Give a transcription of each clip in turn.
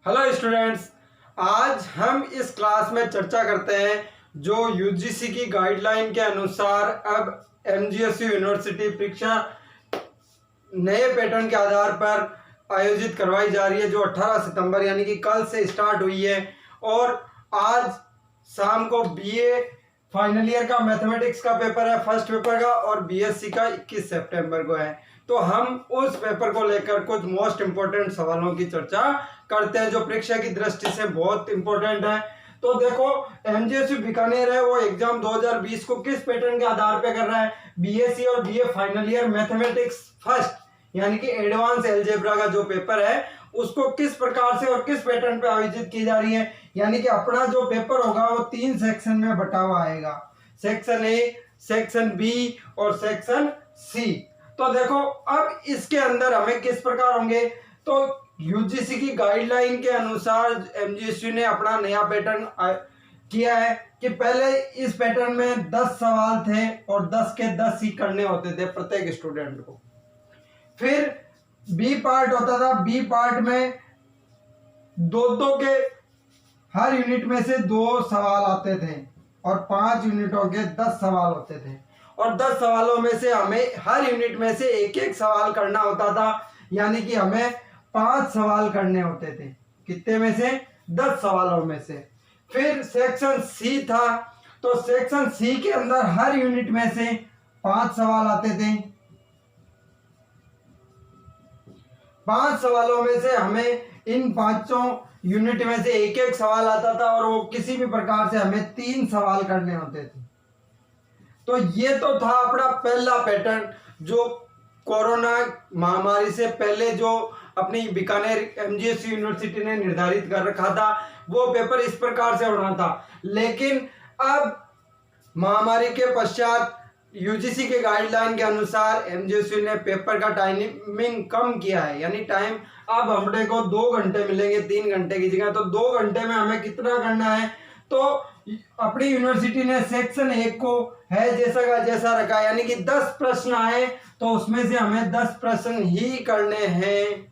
Hello students, आज हम इस क्लास में चर्चा करते हैं जो यूजीसी की गाइडलाइन के अनुसार अब एमजीएसयू यूनिवर्सिटी परीक्षा नए पैटर्न के आधार पर आयोजित करवाई जा रही है, जो 18 सितंबर यानी कि कल से स्टार्ट हुई है। और आज शाम को बीए फाइनल ईयर का मैथमेटिक्स का पेपर है, फर्स्ट पेपर का, और बीएससी का 21 सितंबर को है। तो हम उस पेपर को लेकर कुछ मोस्ट इंपोर्टेंट सवालों की चर्चा करते हैं जो परीक्षा की दृष्टि से बहुत इंपॉर्टेंट है। तो देखो, एमजीएसयू बीकानेर है, वो एग्जाम 2020 को किस पैटर्न के आधार पे कर रहा है? बीएससी और BA final year mathematics first यानी कि एडवांस अलजेब्रा का जो पेपर है उसको किस प्रकार से और किस पैटर्न पे आयोजित की जा रही है। यानी कि अपना जो पेपर होगा वो 3 सेक्शन में बटा हुआ आएगा, सेक्शन ए, सेक्शन बी और सेक्शन सी। तो देखो, अब इसके अंदर हमें किस प्रकार होंगे, तो यूजीसी की गाइडलाइन के अनुसार एमजीएसयू ने अपना नया पैटर्न किया है कि पहले इस पैटर्न में 10 सवाल थे और 10 के 10 ही करने होते थे प्रत्येक स्टूडेंट को। फिर बी पार्ट होता था, बी पार्ट में दो के हर यूनिट में से 2 सवाल आते थे और 5 यूनिटों के 10 सवाल होते थे। और 10 सवालों में से हमें हर यूनिट में से एक एक सवाल करना होता था, यानी कि हमें 5 सवाल करने होते थे। कितने में से? 10 सवालों में से। फिर सेक्शन सी था, तो सेक्शन सी के अंदर हर यूनिट में से 5 सवाल आते थे। 5 सवालों में से हमें इन 5 यूनिट में से एक एक सवाल आता था और वो किसी भी प्रकार से हमें 3 सवाल करने होते थे। तो ये तो था अपना पहला पैटर्न जो कोरोना महामारी से पहले जो अपनी बीकानेर एमजीएसयू यूनिवर्सिटी ने निर्धारित कर रखा था, वो पेपर इस प्रकार से होना था। लेकिन अब महामारी के पश्चात यूजीसी के गाइडलाइन के अनुसार एमजीएसयू ने पेपर का टाइमिंग कम किया है, यानी टाइम अब हमने को 2 घंटे मिलेंगे 3 घंटे की जगह। तो 2 घंटे में हमें कितना करना है, तो अपनी यूनिवर्सिटी ने सेक्शन 1 को है जैसा का जैसा रखा, यानी कि 10 प्रश्न आए तो उसमें से हमें 10 प्रश्न ही करने हैं।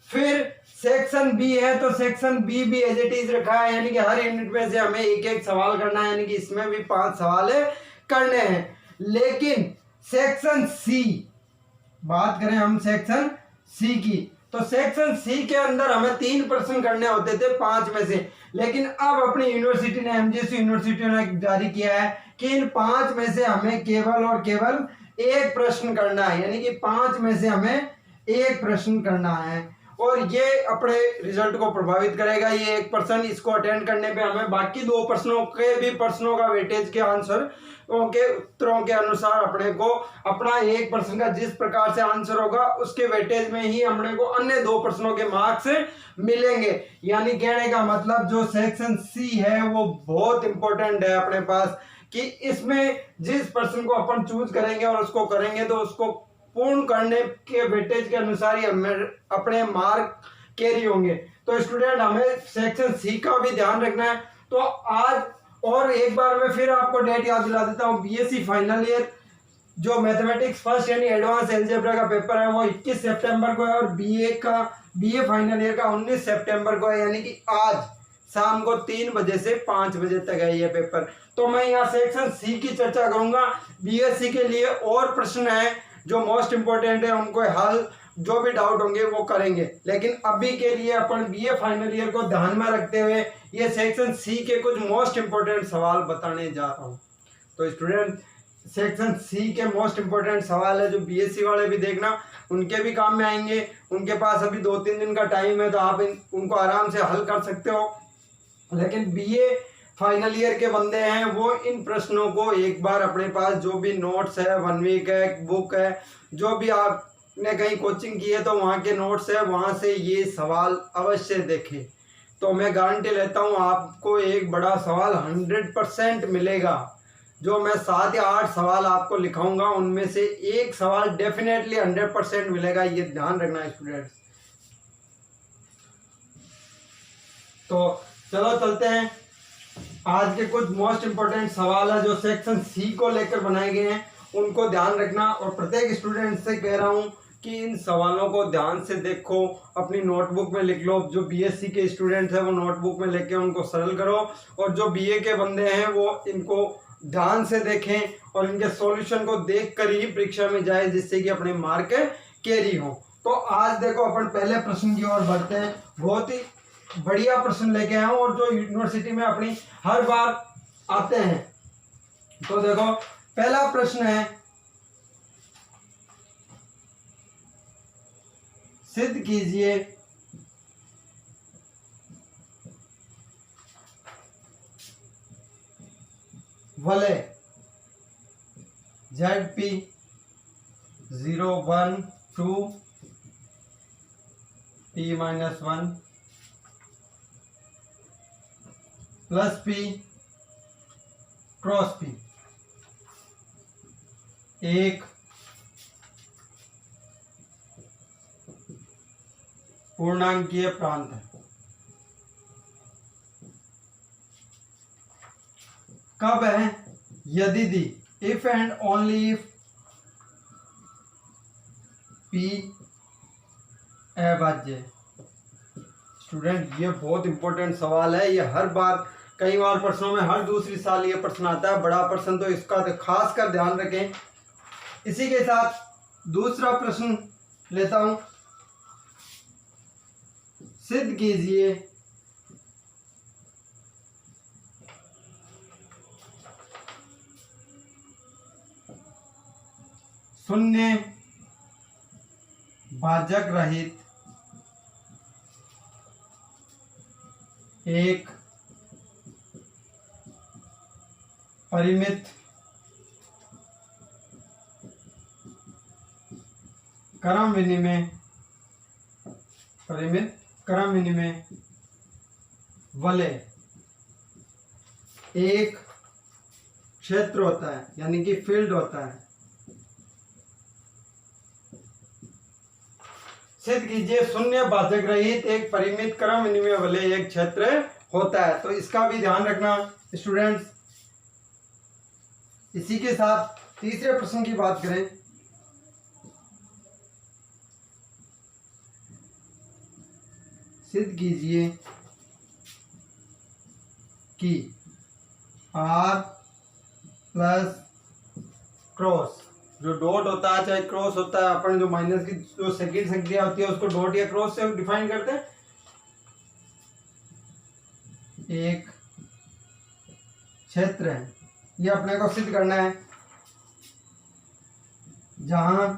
फिर सेक्शन बी है, तो सेक्शन बी भी एज इट इज रखा है, यानी कि हर यूनिट में से हमें एक एक सवाल करना है, यानी कि इसमें भी 5 सवाल करने हैं। लेकिन सेक्शन सी, बात करें हम सेक्शन सी की, तो सेक्शन सी के अंदर हमें 3 प्रश्न करने होते थे 5 में से। लेकिन अब अपनी यूनिवर्सिटी ने, एमजीएसयू यूनिवर्सिटी ने जारी किया है कि इन 5 में से हमें केवल और केवल 1 प्रश्न करना है, यानी कि 5 में से हमें 1 प्रश्न करना है। और ये अपने रिजल्ट को प्रभावित करेगा। ये 1 प्रश्न, इसको अटेंड करने पे हमें बाकी 2 प्रश्नों के भी प्रश्नों का वेटेज के आंसर के उत्तरों के अनुसार अपने को अपना 1 प्रश्न का जिस प्रकार से आंसर होगा उसके वेटेज में ही अपने को अन्य 2 प्रश्नों के मार्क्स मिलेंगे। यानी कहने का मतलब जो सेक्शन सी है वो बहुत इंपॉर्टेंट है अपने पास, कि इसमें जिस प्रश्न को अपन चूज करेंगे और उसको करेंगे तो उसको पूर्ण करने के वेटेज के अनुसार ही हमें अपने मार्क कैरी होंगे। तो स्टूडेंट, हमें सेक्शन सी का भी ध्यान रखना है। तो आज और एक बार मैं फिर आपको डेट याद दिला देता हूँ। बीएससी फाइनल ईयर जो मैथमेटिक्स फर्स्ट यानी एडवांस अलजेब्रा का पेपर है वो 21 सितंबर को है, और बीए फाइनल ईयर का 19 सितंबर को है, यानी कि आज शाम को 3 बजे से 5 बजे तक है ये पेपर। तो मैं यहाँ सेक्शन सी की चर्चा करूंगा। बीएससी के लिए और प्रश्न है जो मोस्ट इंपोर्टेंट है, उनको हल जो भी डाउट होंगे वो करेंगे। लेकिन अभी के लिए अपन बीए फाइनल ईयर को ध्यान में रखते हुए ये सेक्शन सी के कुछ मोस्ट इंपोर्टेंट सवाल बताने जा रहा हूँ। तो स्टूडेंट, सेक्शन सी के मोस्ट इंपोर्टेंट सवाल है जो बीएससी वाले भी देखना, उनके भी काम में आएंगे। उनके पास अभी 2-3 दिन का टाइम है, तो आप उनको आराम से हल कर सकते हो। लेकिन बीए फाइनल ईयर के बंदे हैं वो इन प्रश्नों को एक बार अपने पास जो भी नोट्स है, 1 वीक है, बुक है, जो भी आपने कहीं कोचिंग की है तो वहाँ के नोट्स है, वहाँ से ये सवाल अवश्य देखें। तो मैं गारंटी लेता हूँ आपको एक बड़ा सवाल 100% मिलेगा। जो मैं 7 या 8 सवाल आपको लिखाऊंगा उनमें से एक सवाल डेफिनेटली 100% मिलेगा, ये ध्यान रखना है स्टूडेंट्स। तो चलो चलते हैं, आज के कुछ मोस्ट इंपोर्टेंट सवाल है जो सेक्शन सी को लेकर बनाए गए हैं, उनको ध्यान रखना। और प्रत्येक स्टूडेंट से कह रहा हूं कि इन सवालों को ध्यान से देखो, अपनी नोटबुक में लिख लो। जो बीएससी के स्टूडेंट्स हैं वो नोटबुक में लेके उनको सरल करो, और जो बीए के बंदे हैं वो इनको ध्यान से देखें और इनके सॉल्यूशन को देख कर ही परीक्षा में जाए, जिससे कि अपने मार्क कैरी हो। तो आज देखो अपन पहले प्रश्न की ओर बढ़ते हैं। बहुत ही बढ़िया प्रश्न लेके आए और जो यूनिवर्सिटी में अपनी हर बार आते हैं। तो देखो पहला प्रश्न है, सिद्ध कीजिए वलय ZP 0 1 2 P-1 plus P cross P एक पूर्णांकीय प्रांत है। कब है? यदि दी, if and only if P अभाज्य। स्टूडेंट ये बहुत इंपॉर्टेंट सवाल है, ये हर बार कई बार प्रश्नों में हर दूसरी साल ये प्रश्न आता है, बड़ा प्रश्न, तो इसका तो खास कर ध्यान रखें। इसी के साथ दूसरा प्रश्न लेता हूं, सिद्ध कीजिए शून्य भाजक रहित एक परिमित क्रम विनिमय वलय एक क्षेत्र होता है, यानी कि फील्ड होता है। सिद्ध कीजिए शून्य भाजक रहित एक परिमित क्रम विनिमय वलय एक क्षेत्र होता है। तो इसका भी ध्यान रखना स्टूडेंट्स। इसी के साथ तीसरे प्रश्न की बात करें, सिद्ध कीजिए कि R प्लस क्रॉस, जो डॉट होता है चाहे क्रॉस होता है, अपन जो माइनस की जो सेकंड संख्या होती है उसको डॉट या क्रॉस से डिफाइन करते हैं, एक क्षेत्र है। ये अपने को सिद्ध करना है, जहां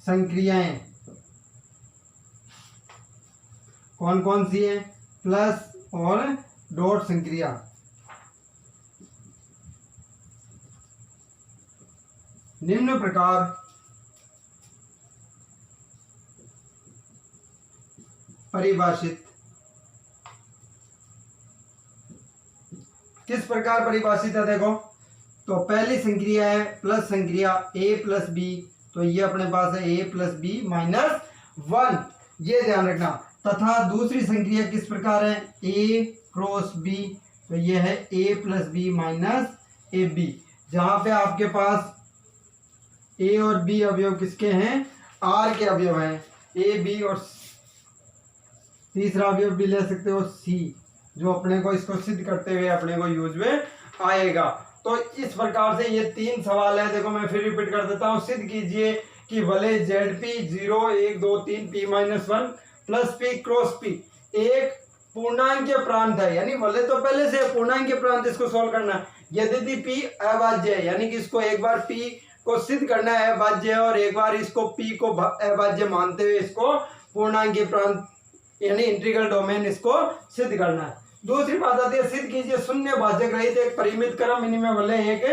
संक्रियाएं कौन कौन सी है, प्लस और डॉट संक्रिया, निम्न प्रकार परिभाषित। किस प्रकार परिभाषित है देखो, तो पहली संक्रिया है प्लस संक्रिया a प्लस बी, तो ये अपने पास है a प्लस बी माइनस 1, ये ध्यान रखना। तथा दूसरी संक्रिया किस प्रकार है, a क्रॉस b, तो ये है a plus B minus A B, जहां पे आपके पास a और b अवयव किसके हैं, r के अवयव हैं, a b, और तीसरा अवयव भी ले सकते हो c, जो अपने को इसको सिद्ध करते हुए अपने को यूज में आएगा। तो इस प्रकार से ये तीन सवाल है। देखो मैं फिर रिपीट कर देता हूँ, सिद्ध कीजिए कि वलय ZP 0 1 2 3 P-1 plus P cross P एक पूर्णांकीय प्रांत है, यानी वलय तो पहले से पूर्णांकीय प्रांत, इसको सोल्व करना है। यदि P अभाज्य है, यानी कि इसको एक बार P को सिद्ध करना है अभाज्य है, और एक बार इसको P को अभाज्य मानते हुए इसको पूर्णांकीय प्रांत यानी इंटीग्रल डोमेन इसको सिद्ध करना है। दूसरी बात आती है, सिद्ध कीजिए शून्य भाजक रहित एक परिमित क्रम विनिमय वलय एक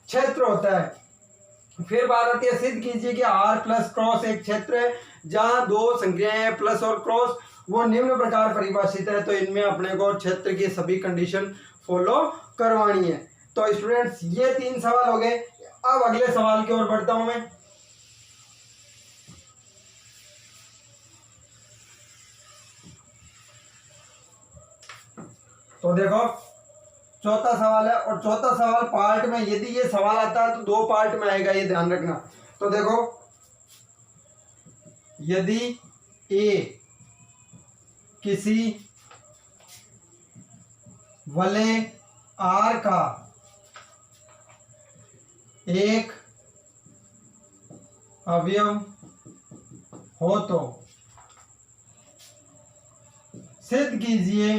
क्षेत्र होता है। फिर बात आती है, सिद्ध कीजिए कि R प्लस क्रॉस एक क्षेत्र है, जहां दो संख्याएं हैं प्लस और क्रॉस, वो निम्न प्रकार परिभाषित है। तो इनमें अपने को क्षेत्र की सभी कंडीशन फॉलो करवानी है। तो स्टूडेंट्स ये तीन सवाल हो गए। अब अगले सवाल की ओर बढ़ता हूं मैं। तो देखो चौथा सवाल है, और चौथा सवाल पार्ट में, यदि ये सवाल आता है तो दो पार्ट में आएगा, ये ध्यान रखना। तो देखो यदि ए किसी वलय आर का एक अवयव हो तो सिद्ध कीजिए,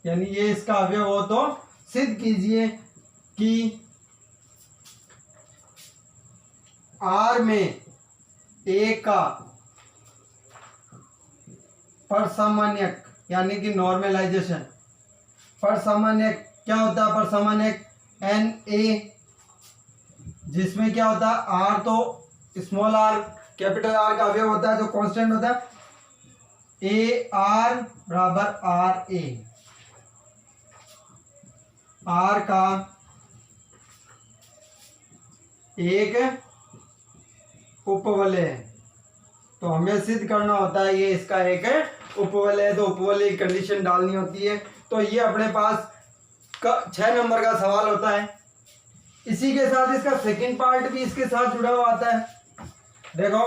यानी ये इसका अवयव हो तो सिद्ध कीजिए कि आर में ए का परसामान्यक यानी कि नॉर्मलाइजेशन। परसामान्यक क्या होता है? परसामान्यक एन ए, जिसमें क्या होता है आर तो स्मॉल आर कैपिटल आर का अवयव होता है जो कांस्टेंट होता है, ए आर बराबर आर ए। आर का एक उपवलय है, तो हमें सिद्ध करना होता है ये इसका एक उपवलय है, तो उपवलय की कंडीशन डालनी होती है। तो ये अपने पास 6 नंबर का सवाल होता है। इसी के साथ इसका सेकंड पार्ट भी इसके साथ जुड़ा हुआ आता है। देखो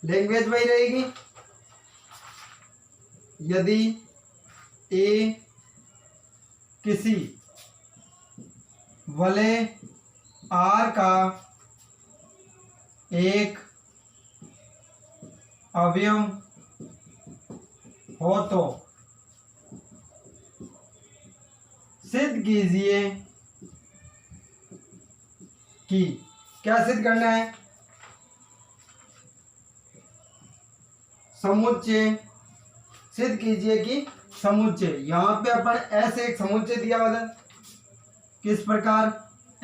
लैंग्वेज वही रहेगी। यदि ए किसी वलय आर का एक अवयव हो तो सिद्ध कीजिए कि, क्या सिद्ध करना है? समुच्चय सिद्ध कीजिए कि समुच्चय, यहां पे अपन ऐसे एक समुच्चय दिया हुआ था, किस प्रकार?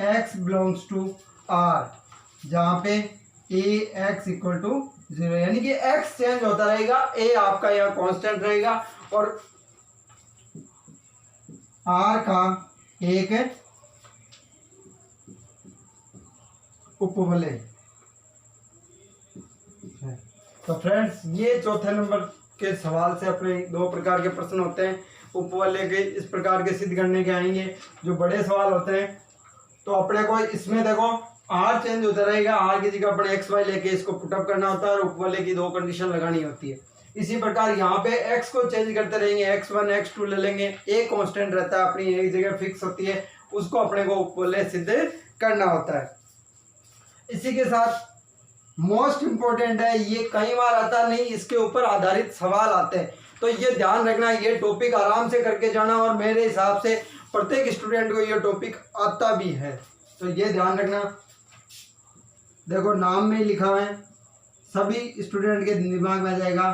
x बिलोंग्स टू r, जहां पे ए एक्स इक्वल टू 0, यानी कि x चेंज होता रहेगा, a आपका यहाँ कांस्टेंट रहेगा और r का एक उपवलय। तो फ्रेंड्स ये चौथे नंबर के सवाल से अपने 2 प्रकार के प्रश्न होते हैं उपवलय के, इस प्रकार के सिद्ध करने के आएंगे जो बड़े सवाल होते हैं। तो अपने को इसमें देखो आर चेंज होता रहेगा, आर की जगह अपने एक्स वाई लेके इसको पुटअप करना होता है और उपवलय की 2 कंडीशन लगानी होती है। इसी प्रकार यहाँ पे एक्स को चेंज करते रहेंगे, x1 x2 ले लेंगे, ए कांस्टेंट रहता है अपनी एक जगह फिक्स होती है, उसको अपने को उपवलय सिद्ध करना होता है। इसी के साथ मोस्ट इंपॉर्टेंट है, ये कई बार आता नहीं, इसके ऊपर आधारित सवाल आते हैं, तो ये ध्यान रखना, ये टॉपिक आराम से करके जाना और मेरे हिसाब से प्रत्येक स्टूडेंट को ये टॉपिक आता भी है, तो ये ध्यान रखना। देखो नाम में लिखा है, सभी स्टूडेंट के दिमाग में आ जाएगा,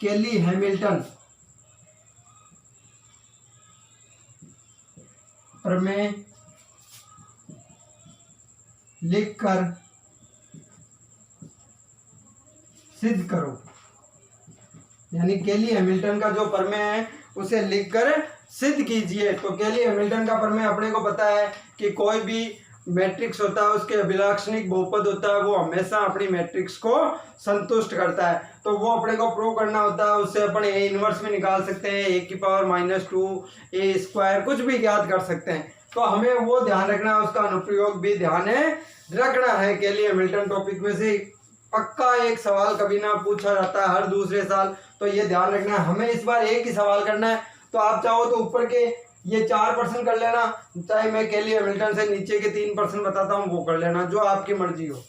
केली हैमिल्टन प्रमेय लिखकर सिद्ध करो, यानी केली हैमिल्टन का जो प्रमेय है उसे लिखकर सिद्ध कीजिए। तो केली हैमिल्टन का प्रमेय अपने को पता है कि कोई भी मैट्रिक्स होता है उसके अभिलाक्षणिक बहुपद होता है, वो हमेशा अपनी मैट्रिक्स को संतुष्ट करता है, तो वो अपने को प्रूव करना होता है। उससे अपन ए इनवर्स भी निकाल सकते हैं, ए की पावर -2 ए स्क्वायर कुछ भी ज्ञात कर सकते हैं, तो हमें वो ध्यान रखना है, उसका अनुप्रयोग भी ध्यान रखना है। केली हैमिल्टन टॉपिक में से पक्का एक सवाल कभी ना पूछा जाता है हर दूसरे साल, तो ये ध्यान रखना है। हमें इस बार एक ही सवाल करना है, तो आप चाहो तो ऊपर के ये 4% कर लेना, चाहे मैं केली हैमिल्टन से नीचे के 3% बताता हूँ वो कर लेना, जो आपकी मर्जी हो।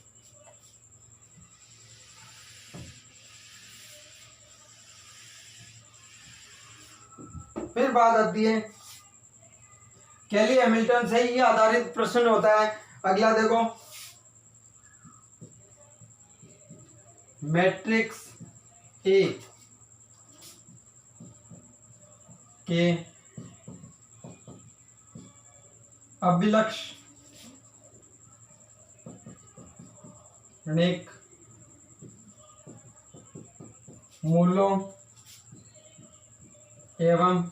फिर बात आती है केली हैमिल्टन से ही आधारित प्रश्न होता है। अगला देखो, मैट्रिक्स ए के अभिलक्षणिक मूलों एवं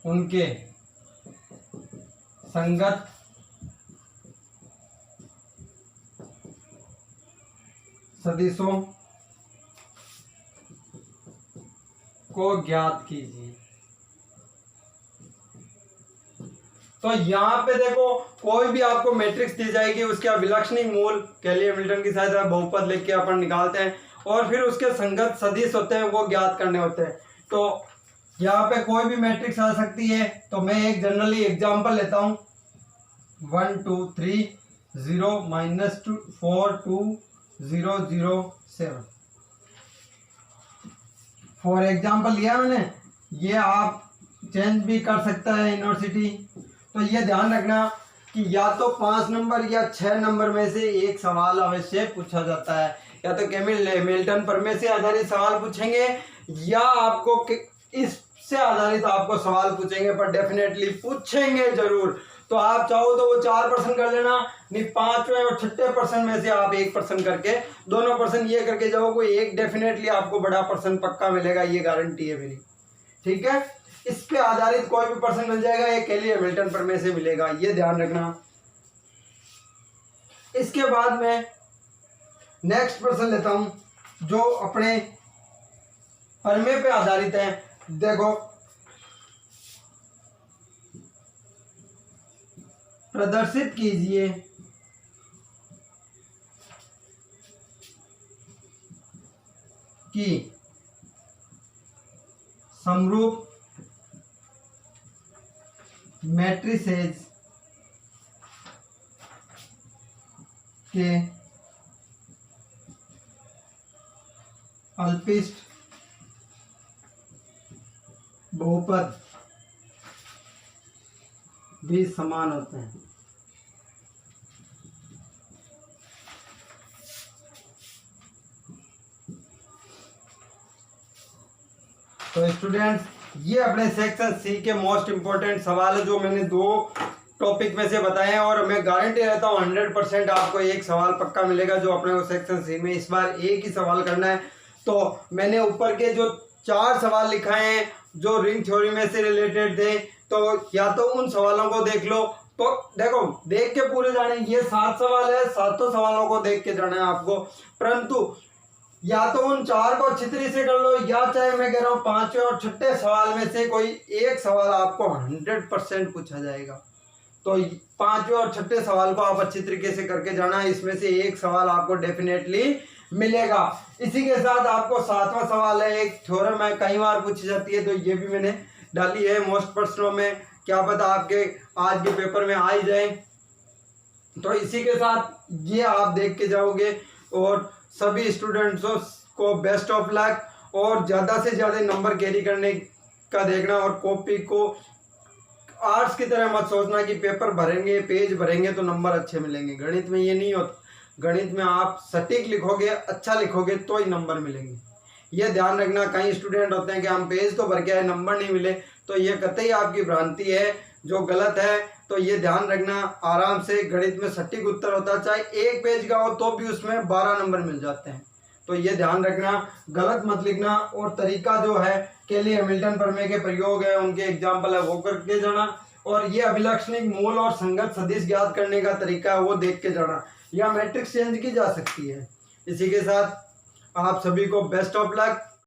उनके संगत सदिशों को ज्ञात कीजिए। तो तो यहाँ पे देखो कोई भी आपको मैट्रिक्स दी जाएगी, उसके अभिलक्षणिक मूल कैली हैमिल्टन की सहायता बहुपद लेके अपन निकालते हैं और फिर उसके संगत सदिश होते हैं वो ज्ञात करने होते हैं। तो यहाँ पे कोई भी मैट्रिक्स आ सकती है। तो मैं एक जनरली एग्जांपल लेता हूँ 1 2 3 0 -2 4 2 0 0 7 फॉर एग्जाम्पल लिया मैंने। ये आप चेंज भी कर सकता है यूनिवर्सिटी। तो ये ध्यान रखना कि या तो 5 नंबर या 6 नंबर में से एक सवाल अवश्य पूछा जाता है, या तो कैली हैमिल्टन प्रमेय से आधारित सवाल पूछेंगे या आपको इससे आधारित आपको सवाल पूछेंगे, पर डेफिनेटली पूछेंगे जरूर। तो आप चाहो तो वो 4% कर लेना, नहीं 5वें और 6ठे पर्सन में से आप 1% करके दोनों पर्सन ये करके जाओ, कोई एक डेफिनेटली आपको बड़ा पर्सन पक्का मिलेगा, ये गारंटी है मेरी। ठीक है, इस पे आधारित कोई भी पर्सन मिल जाएगा, ये कैली हैमिल्टन प्रमेय से मिलेगा, ये ध्यान रखना। इसके बाद में नेक्स्ट पर्सन लेता हूं जो अपने प्रमेय पे आधारित है। देखो प्रदर्शित कीजिए कि समरूप मैट्रिसेस के अल्पिस्ट बहुपद भी समान होते हैं। तो स्टूडेंट्स, ये अपने सेक्शन सी के मोस्ट इंपोर्टेंट सवाल है जो मैंने 2 टॉपिक में से बताए हैं, और मैं गारंटी रहता हूँ 100% आपको एक सवाल पक्का मिलेगा जो अपने को सेक्शन सी में इस बार एक ही सवाल करना है। तो मैंने ऊपर के जो 4 सवाल लिखाए हैं जो रिंग थ्योरी में से रिलेटेड थे, तो या तो उन सवालों को देख लो। तो देखो देख के पूरे जाने, ये 7 सवाल है, 7 सवालों को देख के जाना है आपको, परंतु या तो उन 4 को अच्छी तरीके से कर लो, या चाहे मैं कह रहा हूँ 5वें और 6ठे सवाल में से कोई एक सवाल आपको 100% पूछा जाएगा। तो 5वें और 6ठे सवाल को आप अच्छी तरीके से करके जाना, इसमें से एक सवाल आपको डेफिनेटली मिलेगा। इसी के साथ आपको 7वां सवाल है, एक थ्योरम है, कई बार पूछी जाती है, तो ये भी मैंने डाली है मोस्ट प्रश्नों में, क्या पता आपके आज के पेपर में आ ही जाए। तो इसी के साथ ये आप देख के जाओगे, और सभी स्टूडेंट्सों को बेस्ट ऑफ लक, और ज़्यादा से ज़्यादा नंबर कैरी करने का देखना, और कॉपी को आर्ट्स की तरह मत सोचना कि पेपर भरेंगे पेज भरेंगे तो नंबर अच्छे मिलेंगे। गणित में ये नहीं होता, गणित में आप सटीक लिखोगे, अच्छा लिखोगे तो ही नंबर मिलेंगे, ये ध्यान रखना। कई स्टूडेंट होते हैं कि हम पेज तो भर के आए नंबर नहीं मिले, तो ये कतई आपकी भ्रांति है जो गलत है। तो ये ध्यान रखना, आराम से गणित में सटीक उत्तर होता है, चाहे एक पेज का हो तो भी उसमें 12 नंबर मिल जाते हैं। तो ये ध्यान रखना, गलत मत लिखना, और तरीका जो है कैली हैमिल्टन प्रमेय के प्रयोग है, उनके एग्जाम्पल है, वो करके जाना, और ये अभिलक्षणिक मूल और संगत सदिश ज्ञात करने का तरीका है वो देख के जाना, या मैट्रिक्स चेंज की जा सकती है। इसी के साथ आप सभी को बेस्ट ऑफ लक।